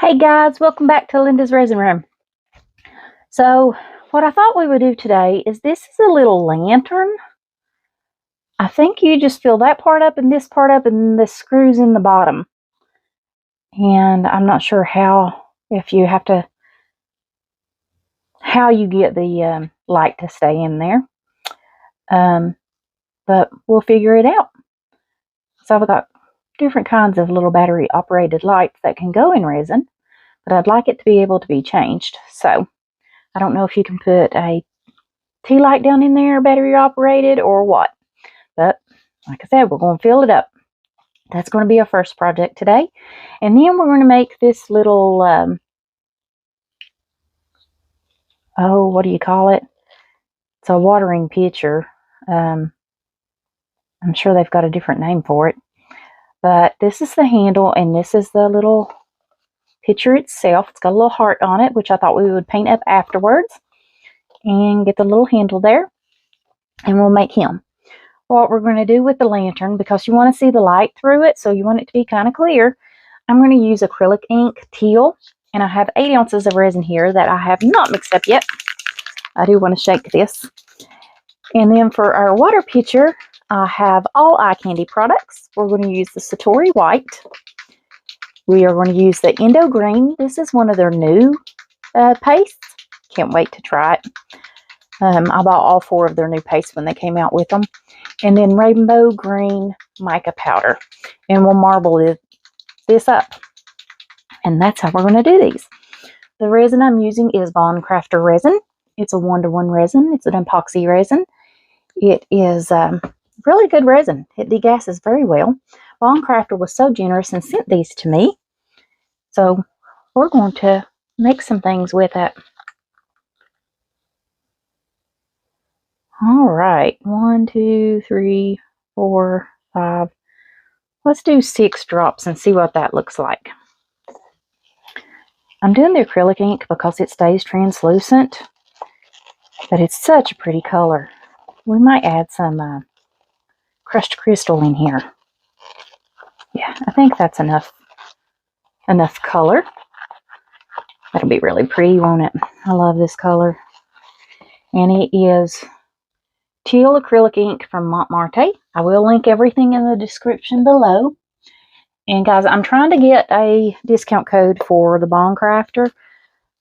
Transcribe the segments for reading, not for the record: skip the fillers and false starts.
Hey guys, welcome back to Linda's Resin Room. So what I thought we would do today is this is a little lantern. I think you just fill that part up and this part up and the screws in the bottom. And I'm not sure how you get the light to stay in there. But we'll figure it out. So I've got different kinds of little battery operated lights that can go in resin, but I'd like it to be able to be changed. So I don't know if you can put a tea light down in there, battery operated, or what. But like I said, we're going to fill it up. That's going to be our first project today. And then we're going to make this little, what do you call it? It's a watering pitcher. I'm sure they've got a different name for it. But this is the handle, and this is the little pitcher itself. It's got a little heart on it, which I thought we would paint up afterwards. And get the little handle there. And we'll make him. What we're going to do with the lantern, because you want to see the light through it, so you want it to be kind of clear, I'm going to use acrylic ink teal, and I have 8 ounces of resin here that I have not mixed up yet. I do want to shake this. And then for our water pitcher, I have all eye candy products. We're going to use the Satori white. We are going to use the Indo green. This is one of their new pastes. Can't wait to try it. I bought all 4 of their new pastes when they came out with them. And then rainbow green mica powder. And we'll marble this up. And that's how we're going to do these. The resin I'm using is craftor resin. It's a 1-to-1 resin. It's an epoxy resin. It is really good resin. It degasses very well. Craftor was so generous and sent these to me. So we're going to make some things with it. All right, 1, 2, 3, 4, 5. Let's do 6 drops and see what that looks like. I'm doing the acrylic ink because it stays translucent, but it's such a pretty color. We might add some crushed crystal in here. Yeah, I think that's enough color. That'll be really pretty, won't it? I love this color. And it is teal acrylic ink from Montmartre. I will link everything in the description below. And guys, I'm trying to get a discount code for the Craftor,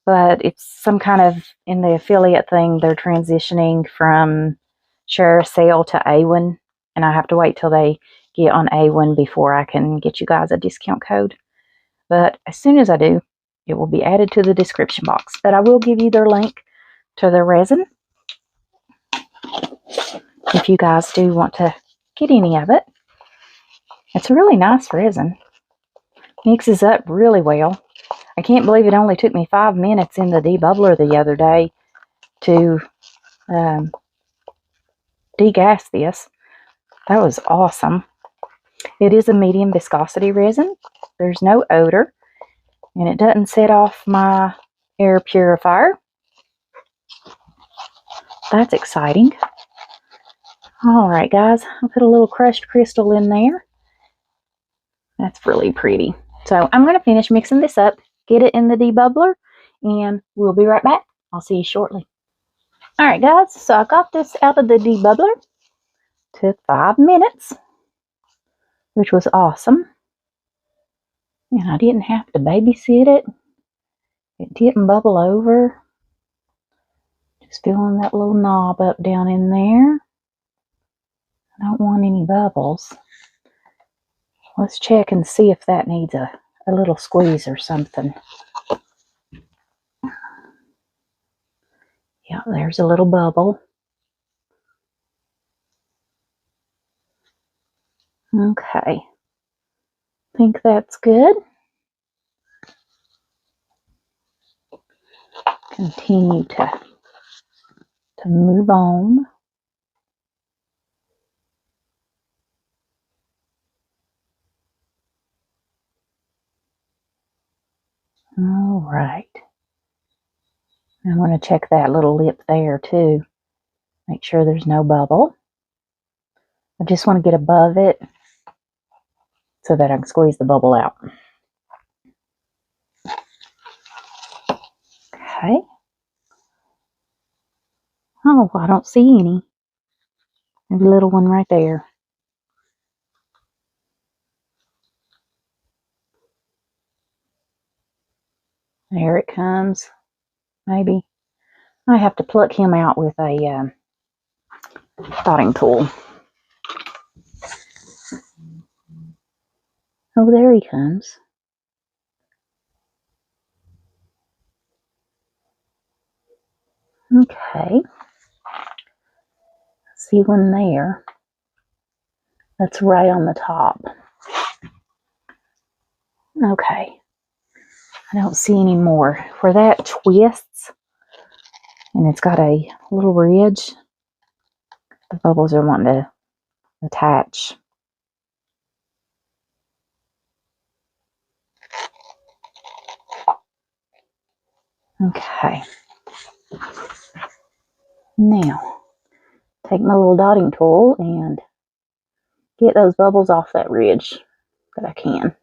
but it's some kind of, in the affiliate thing, they're transitioning from share sale to A1, and I have to wait till they get on A1 before I can get you guys a discount code. But as soon as I do, it will be added to the description box. But I will give you their link to the resin if you guys do want to get any of it. It's a really nice resin. Mixes up really well. I can't believe it only took me 5 minutes in the debubbler the other day to degas this. That was awesome. It is a medium viscosity resin. There's no odor, and it doesn't set off my air purifier. That's exciting. All right, guys, I'll put a little crushed crystal in there. That's really pretty. So I'm going to finish mixing this up, get it in the debubbler, and we'll be right back. I'll see you shortly. All right, guys, so I got this out of the debubbler. Took 5 minutes, which was awesome. And I didn't have to babysit it. It didn't bubble over. Just filling that little knob up down in there. I don't want any bubbles. Let's check and see if that needs a little squeeze or something. Yeah, there's a little bubble. Okay. Think that's good. Continue to move on. All right. I want to check that little lip there too. Make sure there's no bubble. I just want to get above it so that I can squeeze the bubble out. Okay. Oh, I don't see any. There's a little one right there. There it comes. Maybe. I have to pluck him out with a dotting tool. Oh, there he comes. Okay. See one there. That's right on the top. Okay. I don't see any more. Where that twists, and it's got a little ridge, the bubbles are wanting to attach. Okay. Now, take my little dotting tool and get those bubbles off that ridge that I can.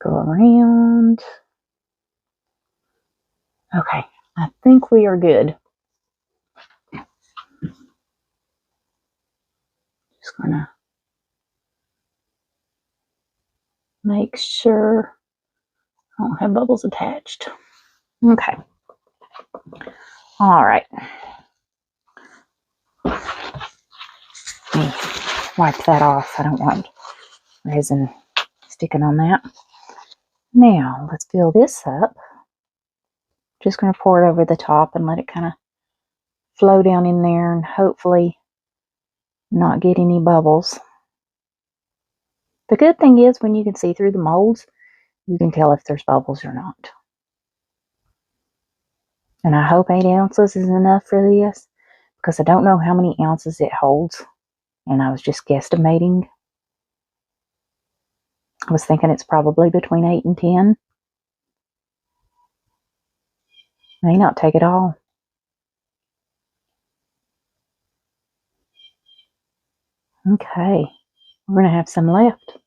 Go around. Okay, I think we are good. Just gonna make sure I don't have bubbles attached. Okay. All right. Wipe that off. I don't want resin sticking on that. Now, let's fill this up. Just going to pour it over the top and let it kind of flow down in there and hopefully not get any bubbles. The good thing is when you can see through the molds, you can tell if there's bubbles or not. And I hope 8 ounces is enough for this because I don't know how many ounces it holds. And I was just guesstimating. I was thinking it's probably between 8 and 10. May not take it all. Okay, we're going to have some left.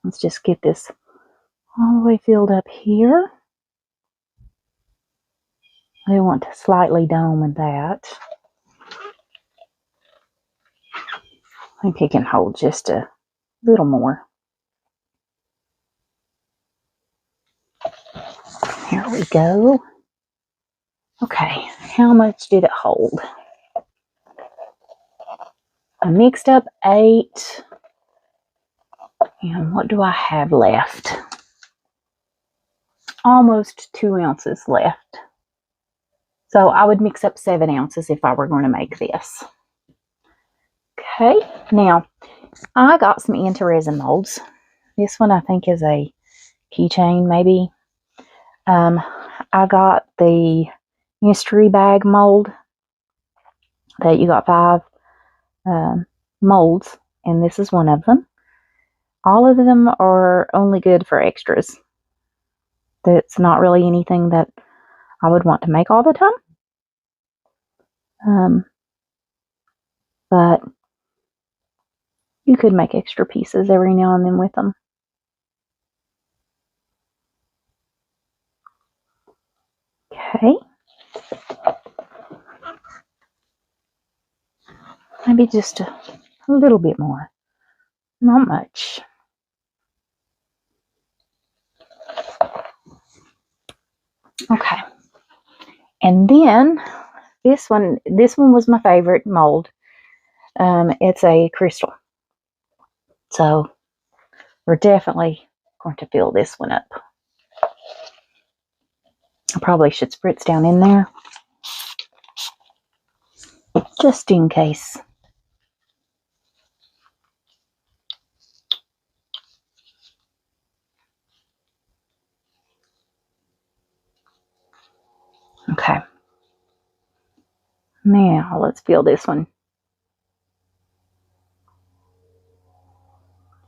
Let's just get this all the way filled up here. I want to slightly dome with that. I think it can hold just a little more. Here we go. Okay, how much did it hold? I mixed up 8. And what do I have left? Almost 2 ounces left. So I would mix up 7 ounces if I were going to make this. Okay, now I got some anti-resin molds. This one I think is a keychain maybe. I got the mystery bag mold that you got 5 molds, and this is one of them. All of them are only good for extras. That's not really anything that I would want to make all the time. But you could make extra pieces every now and then with them. Okay. Maybe just a little bit more. Not much. Okay. And then this one was my favorite mold. It's a crystal. So we're definitely going to fill this one up. I probably should spritz down in there. Just in case. Okay. Now let's fill this one.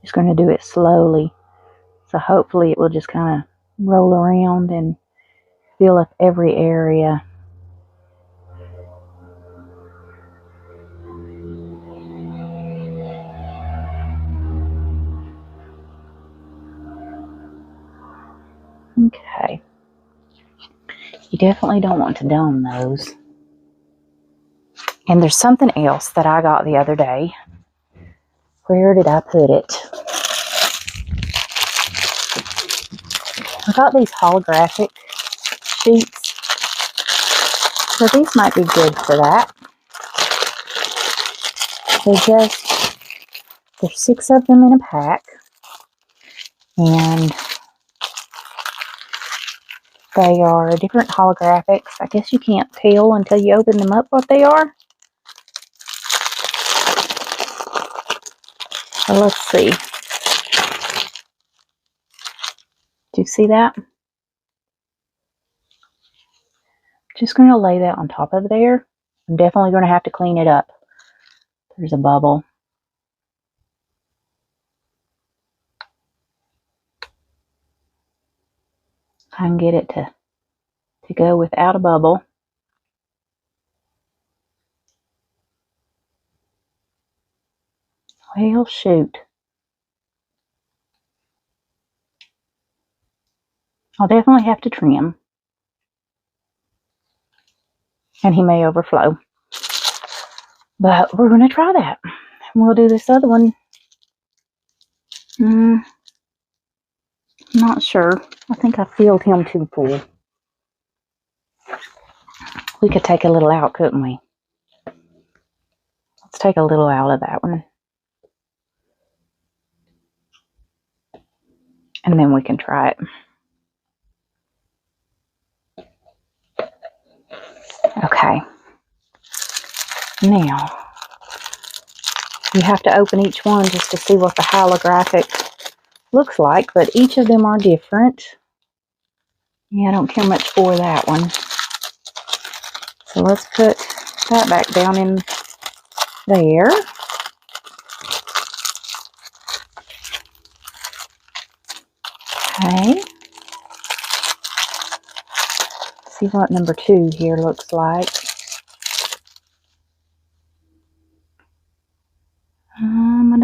Just going to do it slowly. So hopefully it will just kind of roll around and fill up every area. You definitely don't want to dome those. And there's something else that I got the other day. Where did I put it? I got these holographic sheets. So these might be good for that. There's 6 of them in a pack. And they are different holographics. I guess you can't tell until you open them up what they are. So let's see. Do you see that? Just going to lay that on top of there. I'm definitely going to have to clean it up. There's a bubble. I can get it to go without a bubble. Well, shoot. I'll definitely have to trim. And he may overflow. But we're going to try that. And we'll do this other one. Not sure. I think I filled him too full. We could take a little out, couldn't we? Let's take a little out of that one. And then we can try it. Okay. Now, you have to open each one just to see what the holographic looks like, but each of them are different. Yeah, I don't care much for that one. So let's put that back down in there. Okay. See what number 2 here looks like. I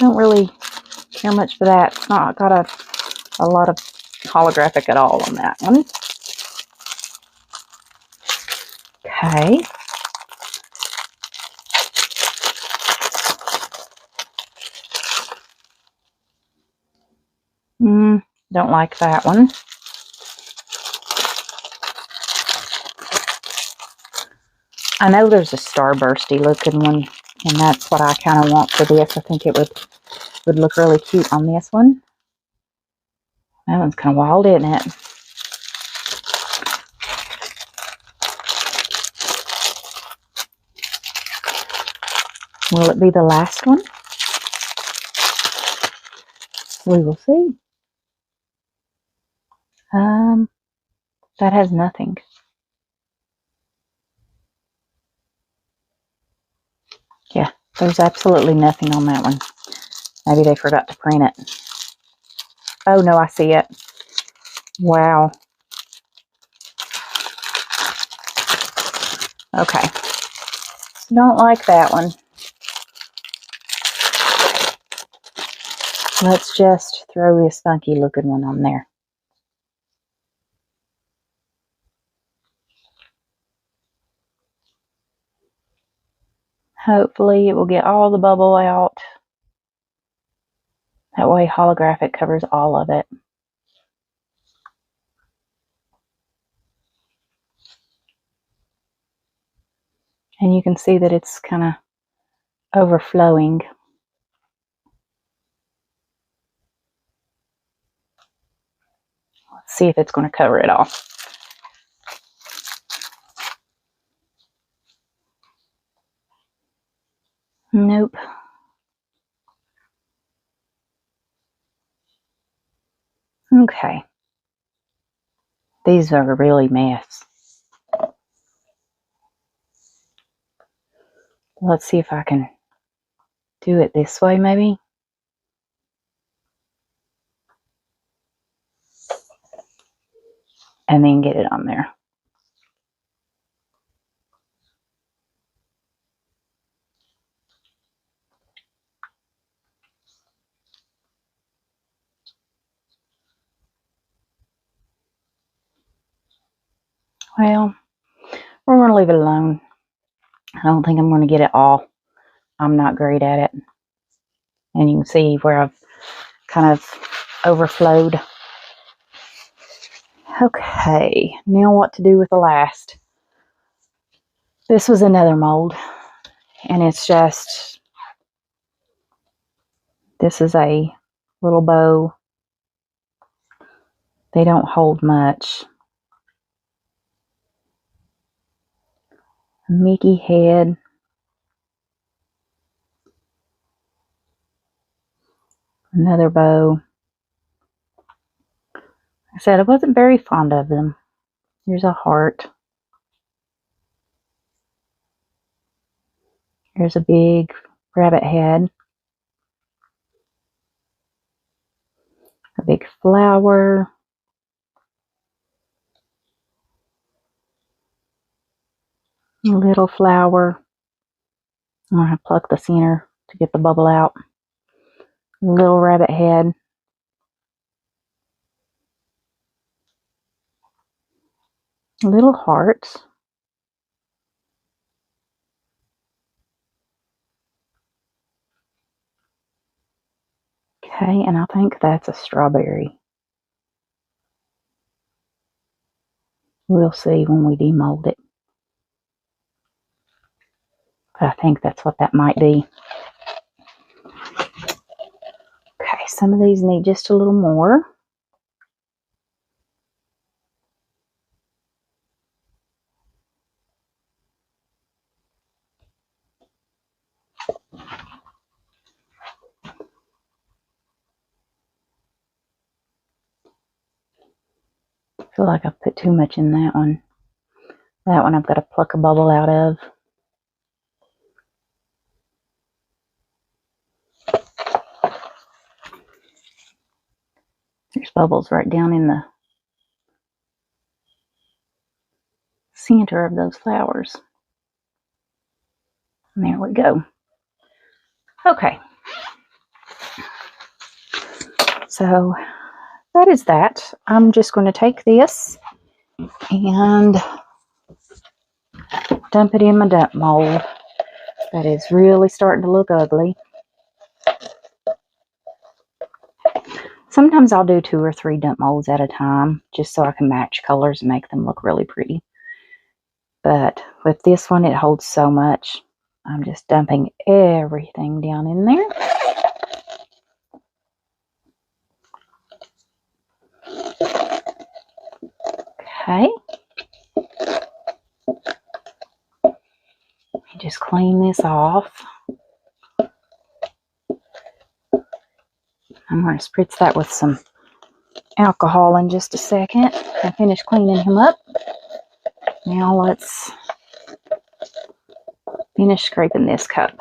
don't really care much for that. It's not got a lot of holographic at all on that one. Okay. Don't like that one. I know there's a starbursty looking one, and that's what I kind of want for this. I think it would look really cute on this one. That one's kind of wild, isn't it? Will it be the last one? We will see. That has nothing. Yeah, there's absolutely nothing on that one. Maybe they forgot to print it. Oh no, I see it. Wow. Okay. Don't like that one. Let's just throw this funky looking one on there. Hopefully it will get all the bubble out. That way holographic covers all of it. And you can see that it's kind of overflowing. Let's see if it's going to cover it all. Nope. Okay. These are really mess. Let's see if I can do it this way maybe. And then get it on there. Well, we're going to leave it alone. I don't think I'm going to get it all. I'm not great at it. And you can see where I've kind of overflowed. Okay, now what to do with the last. This was another mold. And it's just, this is a little bow. They don't hold much. A Mickey head. Another bow. I said I wasn't very fond of them. Here's a heart. Here's a big rabbit head. A big flower. A little flower. I'm going to pluck the center to get the bubble out. A little rabbit head. Little hearts. Okay, and I think that's a strawberry. We'll see when we demold it. But I think that's what that might be. Okay, some of these need just a little more. I feel like I've put too much in that one. That one I've got to pluck a bubble out of. There's bubbles right down in the center of those flowers. And there we go. Okay. So that is that. I'm just going to take this and dump it in my dump mold. That is really starting to look ugly. Sometimes I'll do 2 or 3 dump molds at a time just so I can match colors and make them look really pretty. But with this one, it holds so much. I'm just dumping everything down in there. Okay. Just clean this off. I'm going to spritz that with some alcohol in just a second. I finished cleaning him up. Now let's finish scraping this cup.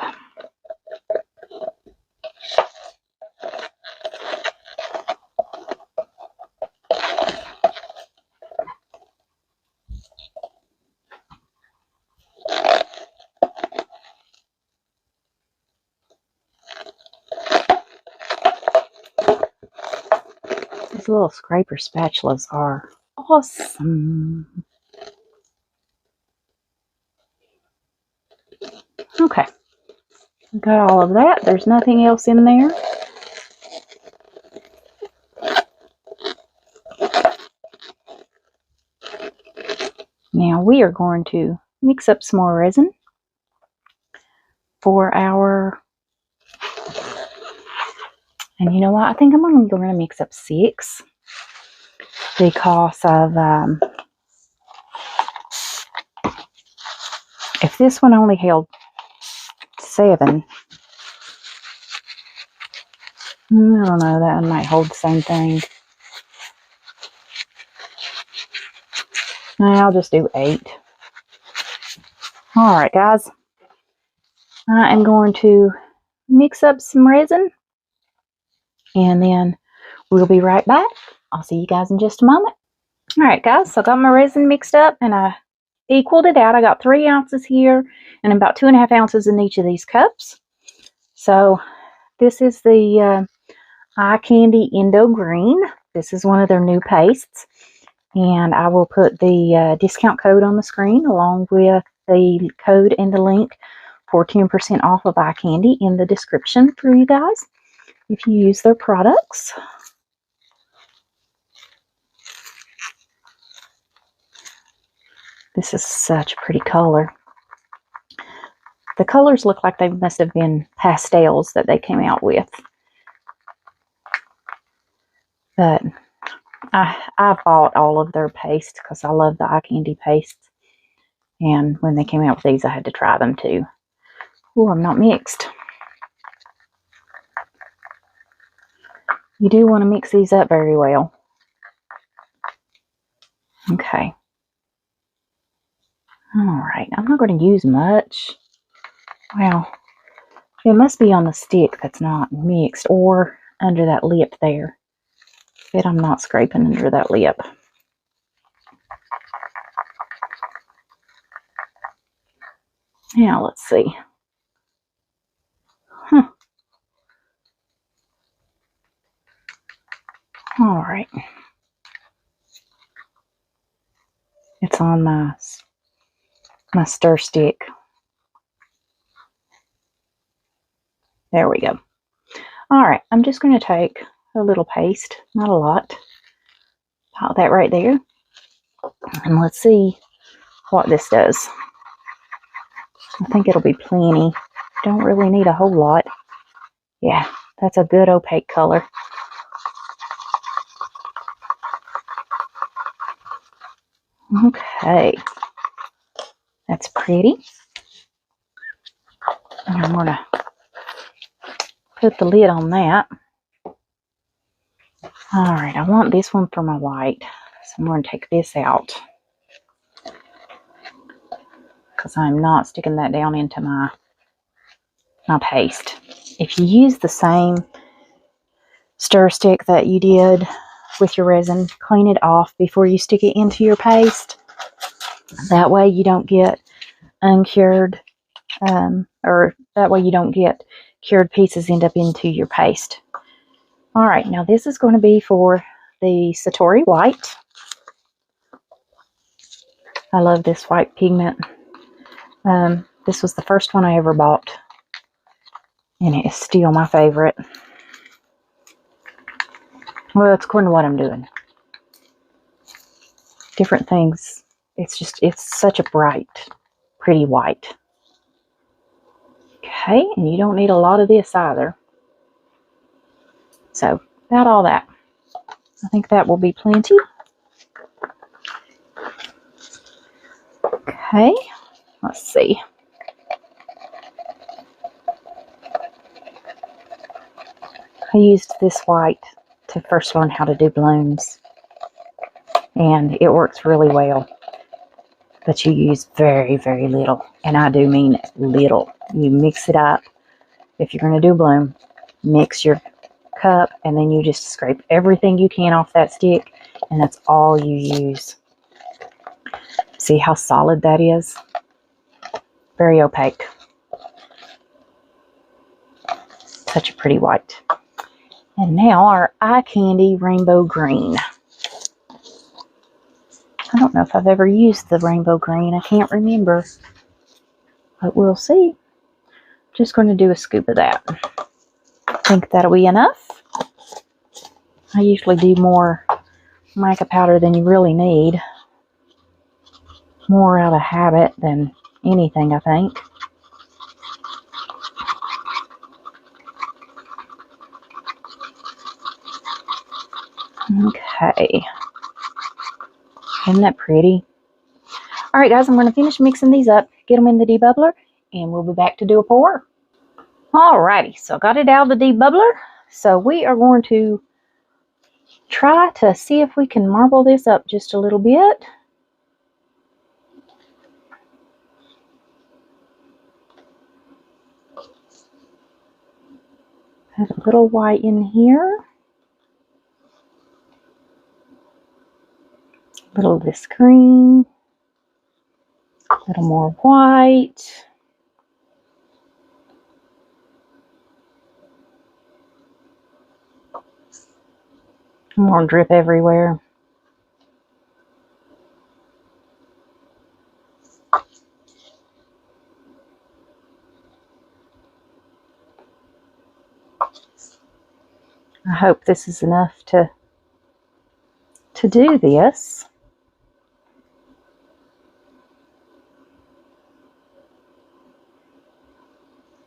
These little scraper spatulas are awesome. Okay, got all of that. There's nothing else in there. Now we are going to mix up some more resin for our, and you know what, I think I'm going to mix up 6 because of, if this one only held 7, I don't know, that one might hold the same thing. I'll just do 8. Alright guys, I am going to mix up some resin and then we'll be right back. I'll see you guys in just a moment. Alright guys, so I got my resin mixed up and I equaled it out. I got 3 ounces here and about 2.5 ounces in each of these cups. So this is the Eye Candy Indo Green. This is one of their new pastes. And I will put the discount code on the screen along with the code and the link for 10% off of eye candy in the description for you guys if you use their products. This is such a pretty color. The colors look like they must have been pastels that they came out with. But I bought all of their paste because I love the eye candy paste. And when they came out with these, I had to try them too. Oh, I'm not mixed. You do want to mix these up very well. Okay. Alright, I'm not going to use much. Well, it must be on the stick that's not mixed or under that lip there. But I'm not scraping under that lip. Now, let's see. Alright. It's on my stir stick. There we go. Alright, I'm just going to take a little paste, not a lot. Pop that right there. And let's see what this does. I think it'll be plenty. Don't really need a whole lot. Yeah, that's a good opaque color. Okay. That's pretty. And I'm going to put the lid on that. Alright, I want this one for my white. So I'm going to take this out. Because I'm not sticking that down into my paste. If you use the same stir stick that you did with your resin, clean it off before you stick it into your paste. That way you don't get uncured, or that way you don't get cured pieces end up into your paste. Alright, now this is going to be for the Satori white. I love this white pigment. This was the first one I ever bought. And it is still my favorite. Well, that's according to what I'm doing. Different things. It's such a bright, pretty white. Okay, and you don't need a lot of this either. So, about all that. I think that will be plenty. Okay, let's see. I used this white to first learn how to do balloons. And it works really well. But you use very, very little. And I do mean little. You mix it up. If you're going to do a balloon, mix your cup and then you just scrape everything you can off that stick. And that's all you use. See how solid that is? Very opaque. Such a pretty white. And now our eye candy rainbow green. I don't know if I've ever used the rainbow green. I can't remember. But we'll see. Just going to do a scoop of that. I think that'll be enough. I usually do more mica powder than you really need. More out of habit than anything, I think. Okay. Isn't that pretty? Alright guys, I'm going to finish mixing these up, get them in the debubbler, and we'll be back to do a pour. Alrighty, so I got it out of the debubbler. So we are going to try to see if we can marble this up just a little bit. Add a little white in here. A little of this green. A little more white. I'm going to drip everywhere. I hope this is enough to do this.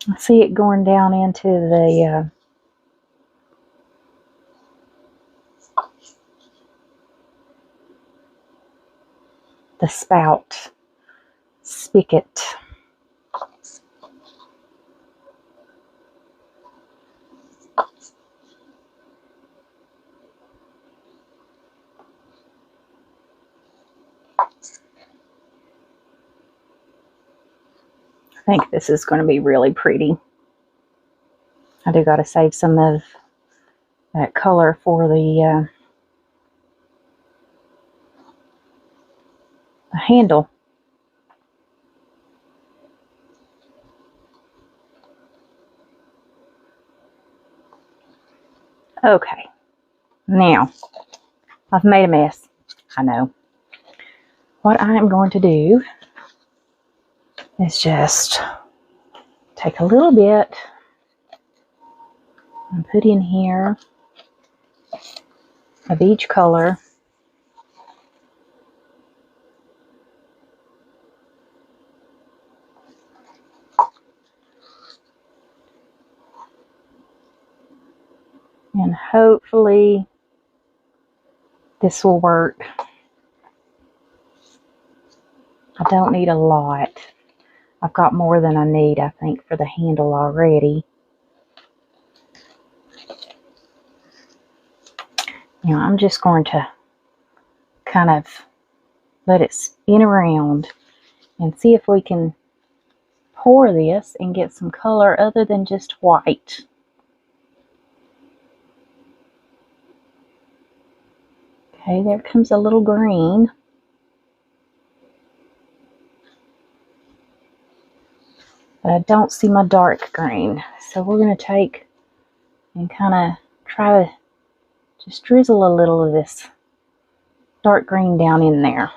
I see it going down into the spout spigot. I think this is going to be really pretty. I do got to save some of that color for the handle. Okay, now I've made a mess. I know. What I'm going to do is just take a little bit and put in here of each color. And hopefully this will work. I don't need a lot. I've got more than I need, I think, for the handle already. Now I'm just going to kind of let it spin around and see if we can pour this and get some color other than just white. Okay, there comes a little green. But I don't see my dark green. So we're going to take and kind of try to just drizzle a little of this dark green down in there.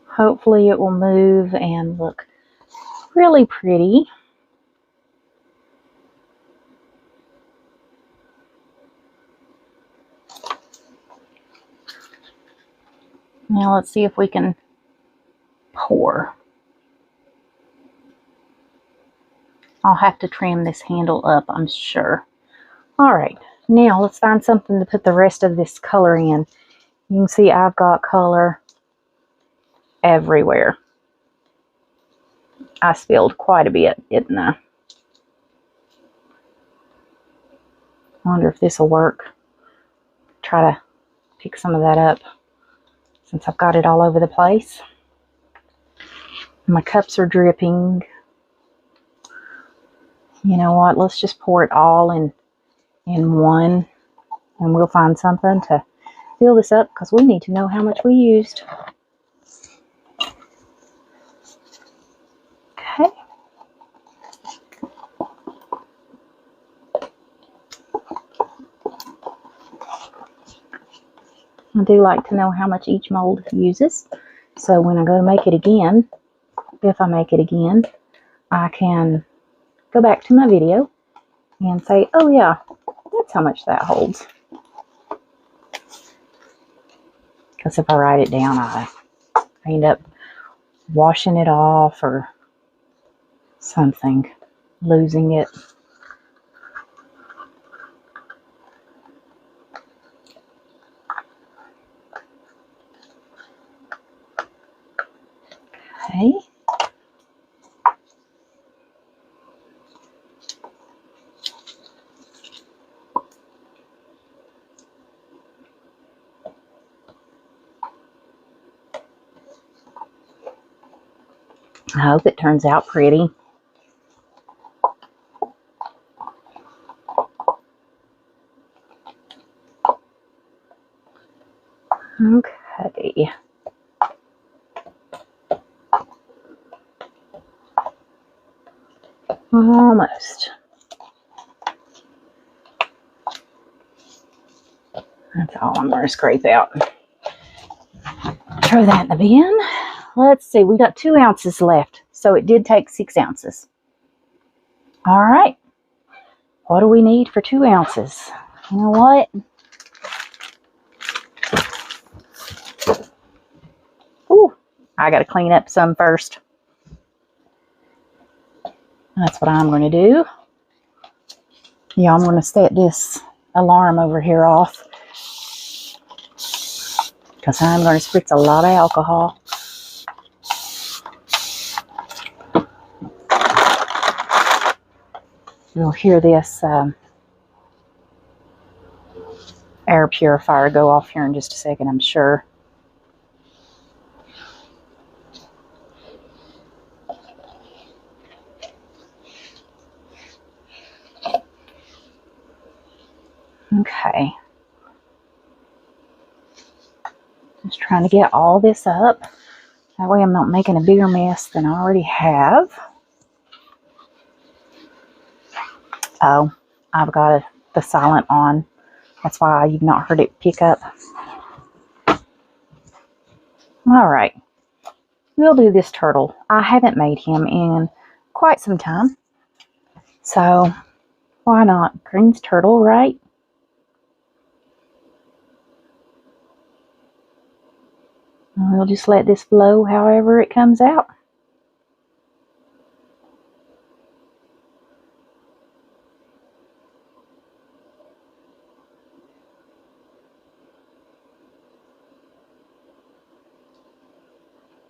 Hopefully it will move and look really pretty. Now let's see if we can pour. I'll have to trim this handle up, I'm sure. Alright, now let's find something to put the rest of this color in. You can see I've got color everywhere. I spilled quite a bit, didn't I? I wonder if this will work. Try to pick some of that up since I've got it all over the place. My cups are dripping. You know what? Let's just pour it all in one, and we'll find something to fill this up because we need to know how much we used. Okay. I do like to know how much each mold uses, so when I go to make it again, if I make it again, I can go back to my video and say, oh yeah, that's how much that holds. Because if I write it down, I end up washing it off or something, losing it. Okay. I hope it turns out pretty. Okay. Almost. That's all I'm going to scrape out. Throw that in the bin. Let's see, we got 2 ounces left, so it did take 6 ounces. All right, what do we need for 2 ounces? You know what? Ooh, I got to clean up some first. That's what I'm going to do. Yeah, I'm going to set this alarm over here off because I'm going to spritz a lot of alcohol. You'll hear this air purifier go off here in just a second, I'm sure. Okay. Just trying to get all this up. That way I'm not making a bigger mess than I already have. Oh, I've got the silent on. That's why you've not heard it pick up. All right. We'll do this turtle. I haven't made him in quite some time. So, why not? Green's turtle, right? We'll just let this flow however it comes out.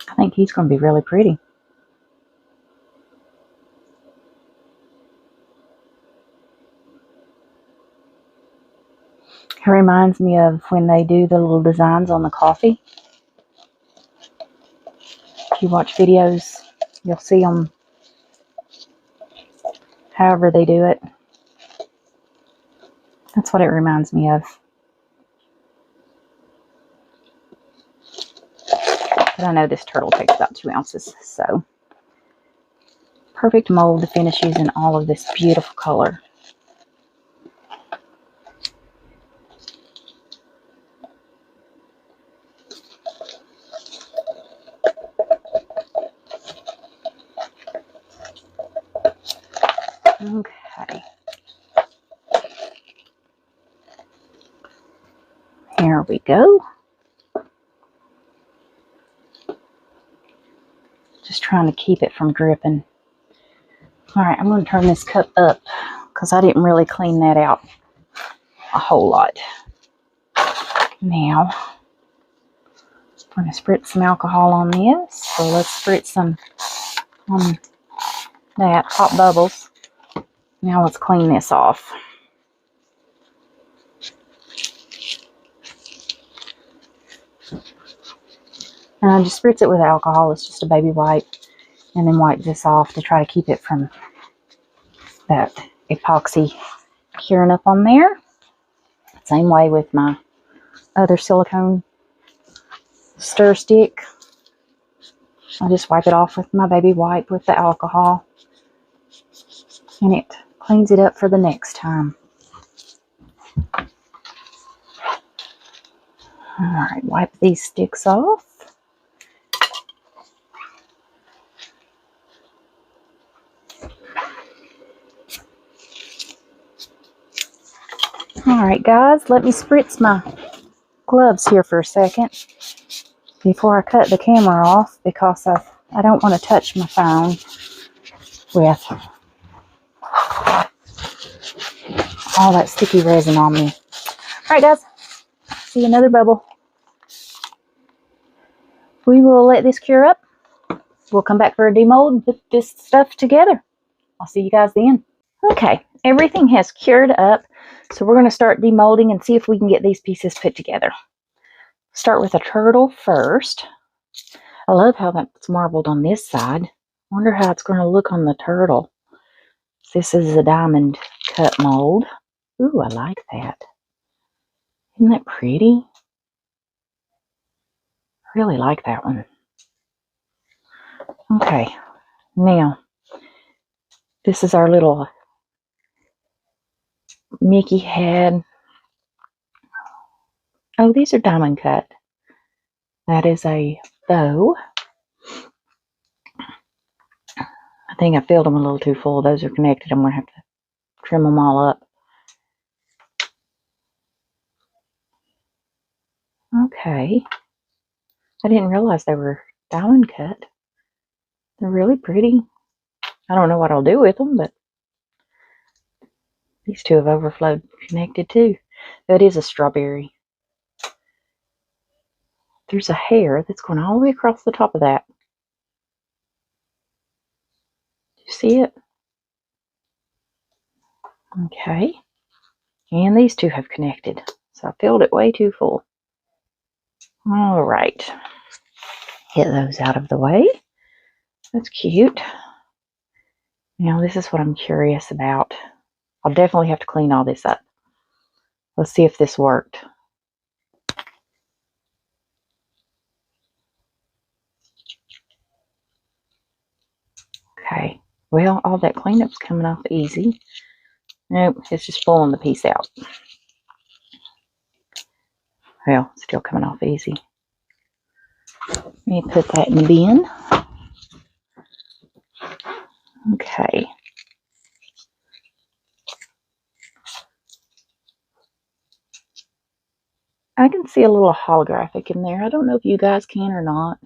I think he's going to be really pretty. It reminds me of when they do the little designs on the coffee. If you watch videos, you'll see them however they do it. That's what it reminds me of. But I know this turtle takes about 2 ounces, so perfect mold to finish using all of this beautiful color. Okay. Here we go. Just trying to keep it from dripping. Alright, I'm going to turn this cup up because I didn't really clean that out a whole lot. Now, I'm going to spritz some alcohol on this. So let's spritz some on that, pop bubbles. Now let's clean this off. And just spritz it with alcohol. It's just a baby wipe. And then wipe this off to try to keep it from that epoxy curing up on there. Same way with my other silicone stir stick. I just wipe it off with my baby wipe with the alcohol. And it cleans it up for the next time. Alright, wipe these sticks off. Alright guys, let me spritz my gloves here for a second before I cut the camera off because I don't want to touch my phone with all that sticky resin on me. Alright guys, see another bubble. We will let this cure up. We'll come back for a demold and put this stuff together. I'll see you guys then. Okay, everything has cured up, so we're going to start demolding and see if we can get these pieces put together. Start with a turtle first. I love how that's marbled on this side. I wonder how it's going to look on the turtle. This is a diamond cut mold. Ooh, I like that. Isn't that pretty? I really like that one. Okay, now this is our little Mickey head. Oh, these are diamond cut. That is a bow. I think I filled them a little too full. Those are connected. I'm going to have to trim them all up. Okay. I didn't realize they were diamond cut. They're really pretty. I don't know what I'll do with them, but these two have overflowed connected too. That is a strawberry. There's a hair that's going all the way across the top of that. Do you see it? Okay. And these two have connected. So I filled it way too full. All right. Get those out of the way. That's cute. Now this is what I'm curious about. I'll definitely have to clean all this up. Let's see if this worked. Okay. Well, all that cleanup's coming off easy. Nope, it's just pulling the piece out. Well, still coming off easy. Let me put that in the bin. Okay. I can see a little holographic in there. I don't know if you guys can or not.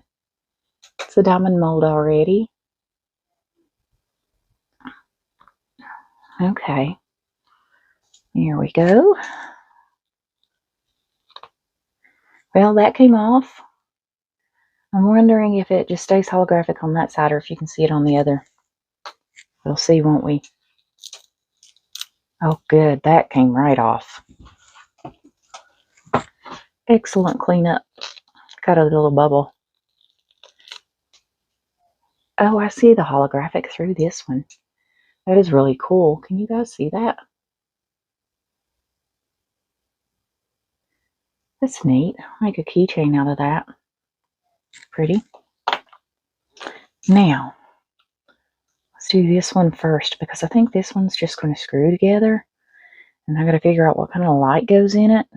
It's a diamond mold already. Okay. Here we go. Well, that came off. I'm wondering if it just stays holographic on that side or if you can see it on the other. We'll see, won't we? Oh, good. That came right off. Excellent cleanup. Got a little bubble. Oh, I see the holographic through this one. That is really cool. Can you guys see that? That's neat. Make a keychain out of that. Pretty. Now, let's do this one first because I think this one's just going to screw together. And I got to figure out what kind of light goes in it.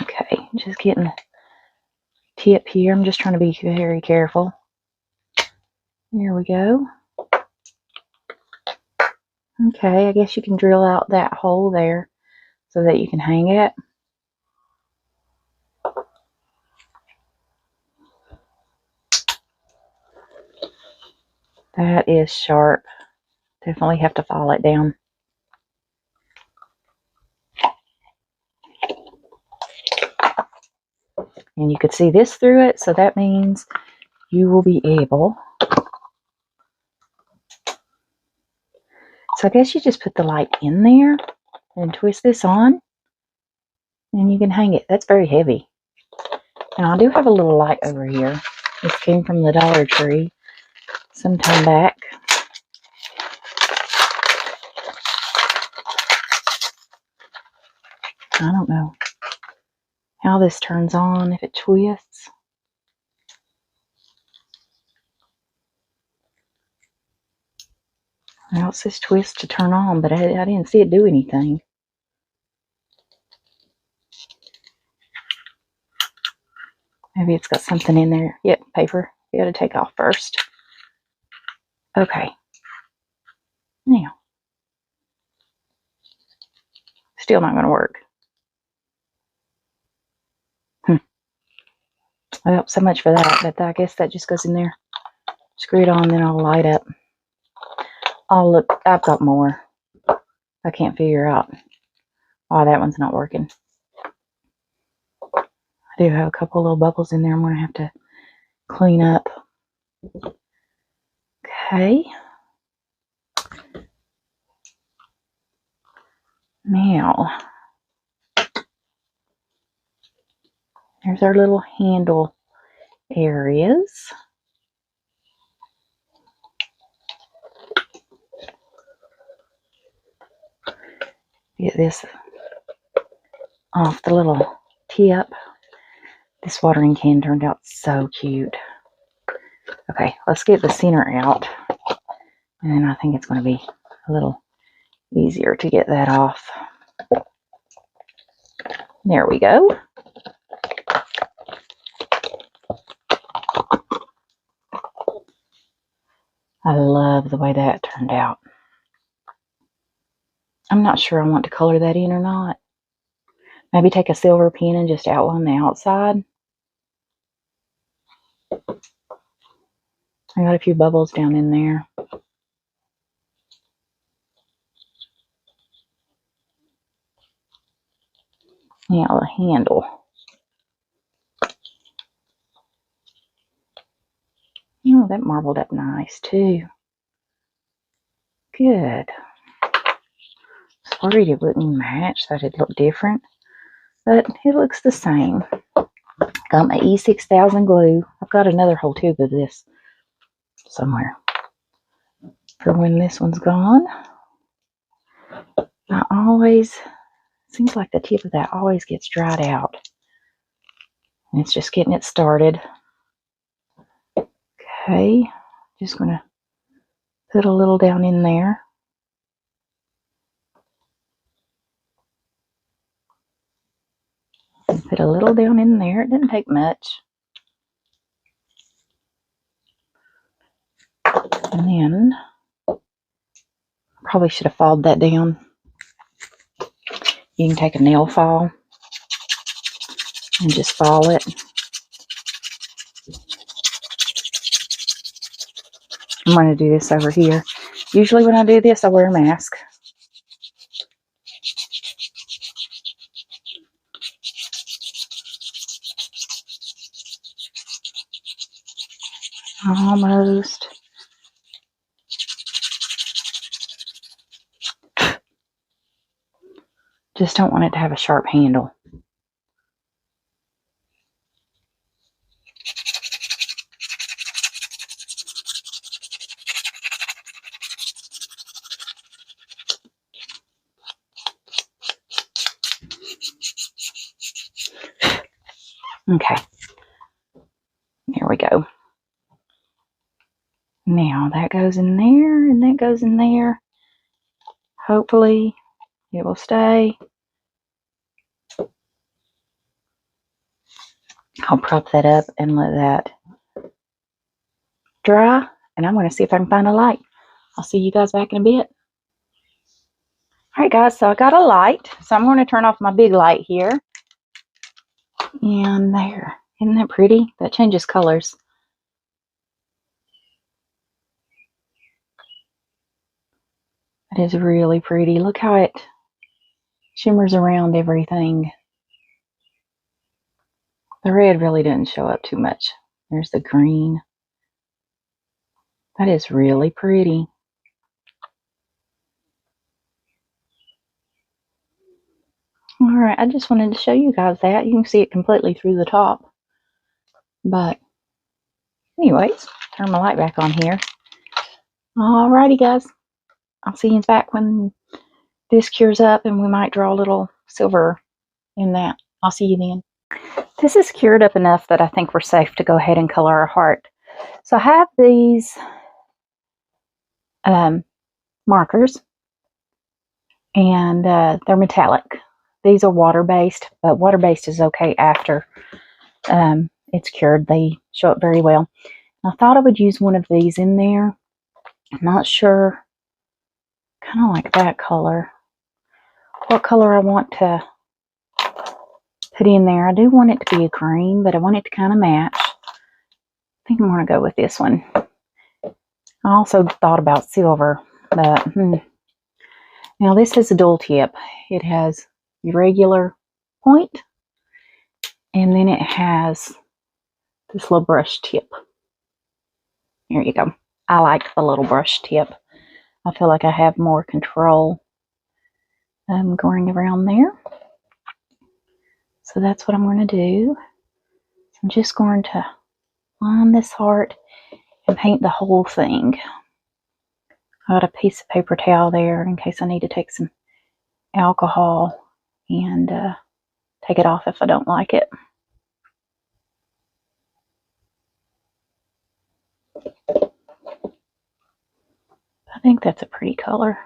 Okay, just getting the tip here. I'm just trying to be very careful. Here we go. Okay, I guess you can drill out that hole there so that you can hang it. That is sharp. Definitely have to file it down. And you could see this through it, so that means you will be able. So I guess you just put the light in there and twist this on, and you can hang it. That's very heavy. Now I do have a little light over here. This came from the Dollar Tree some time back. I don't know how this turns on, if it twists. Well, it says twist to turn on, but I didn't see it do anything. Maybe it's got something in there. Yep, paper. You got to take off first. Okay. Now. Still not going to work. Well, so much for that, but I guess that just goes in there. Screw it on, then I'll light up. Oh, look, I've got more. I can't figure out why that one's not working. I do have a couple little bubbles in there I'm going to have to clean up. Okay. Now, there's our little handle areas. Get this off the little tip. This watering can turned out so cute. Okay, let's get the center out. And then I think it's going to be a little easier to get that off. There we go. I love the way that turned out. I'm not sure I want to color that in or not. Maybe take a silver pen and just outline the outside. I got a few bubbles down in there. Now the handle. Oh, that marbled up nice too. Good. I was worried it wouldn't match, that it'd look different, but it looks the same. Got my E6000 glue. I've got another whole tube of this somewhere for when this one's gone. I always, seems like the tip of that always gets dried out. And it's just getting it started. Okay, just going to put a little down in there. And put a little down in there. It didn't take much. And then, probably should have filed that down. You can take a nail file and just file it. I'm going to do this over here. Usually when I do this, I wear a mask. Almost. Just don't want it to have a sharp handle. Okay, there we go. Now that goes in there and that goes in there. Hopefully it will stay. I'll prop that up and let that dry, and I'm going to see if I can find a light. I'll see you guys back in a bit. Alright guys, so I got a light, so I'm going to turn off my big light here. And there. Isn't that pretty? That changes colors. That is really pretty. Look how it shimmers around everything. The red really didn't show up too much. There's the green. That is really pretty. Alright, I just wanted to show you guys that. You can see it completely through the top. But, anyways, turn my light back on here. Alrighty guys. I'll see you back when this cures up and we might draw a little silver in that. I'll see you then. This is cured up enough that I think we're safe to go ahead and color our heart. So I have these markers, and they're metallic. These are water-based, but water-based is okay after it's cured. They show up very well. I thought I would use one of these in there. I'm not sure, kind of like that color, what color I want to put in there. I do want it to be a green, but I want it to kind of match. I think I'm going to go with this one. I also thought about silver, but now this is a dual tip. It has a regular point, and then it has this little brush tip. There you go. I like the little brush tip. I feel like I have more control going around there. So that's what I'm going to do. I'm just going to line this heart and paint the whole thing. I got a piece of paper towel there in case I need to take some alcohol and take it off if I don't like it. think that's a pretty color.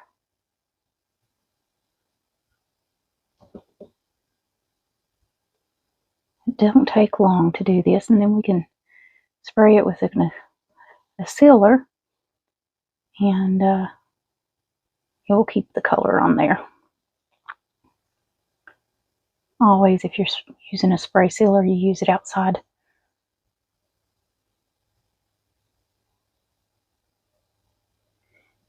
It don't take long to do this, and then we can spray it with a sealer, and it will keep the color on there. Always, if you're using a spray sealer, you use it outside.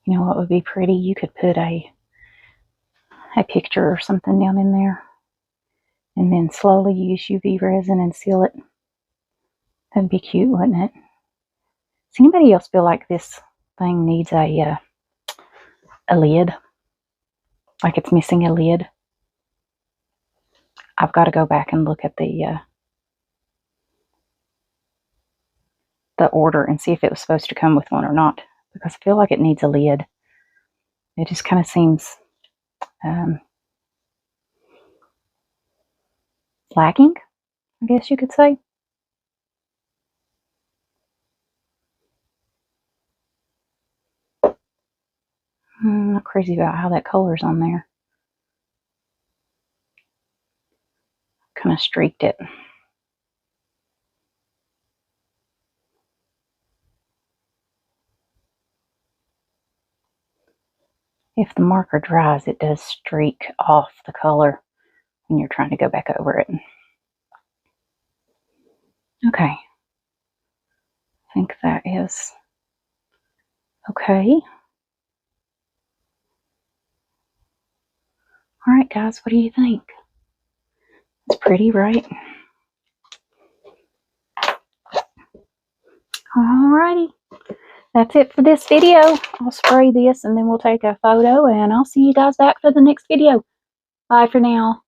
You know what would be pretty? You could put a picture or something down in there, and then slowly use UV resin and seal it. That'd be cute, wouldn't it? Does anybody else feel like this thing needs a lid? Like it's missing a lid? I've got to go back and look at the order and see if it was supposed to come with one or not, because I feel like it needs a lid. It just kind of seems lacking, I guess you could say. I'm not crazy about how that color's on there. Kind of streaked it. If the marker dries, it does streak off the color when you're trying to go back over it. Okay. I think that is okay. All right, guys, what do you think? It's pretty, right? Alrighty. That's it for this video. I'll spray this and then we'll take a photo, and I'll see you guys back for the next video. Bye for now.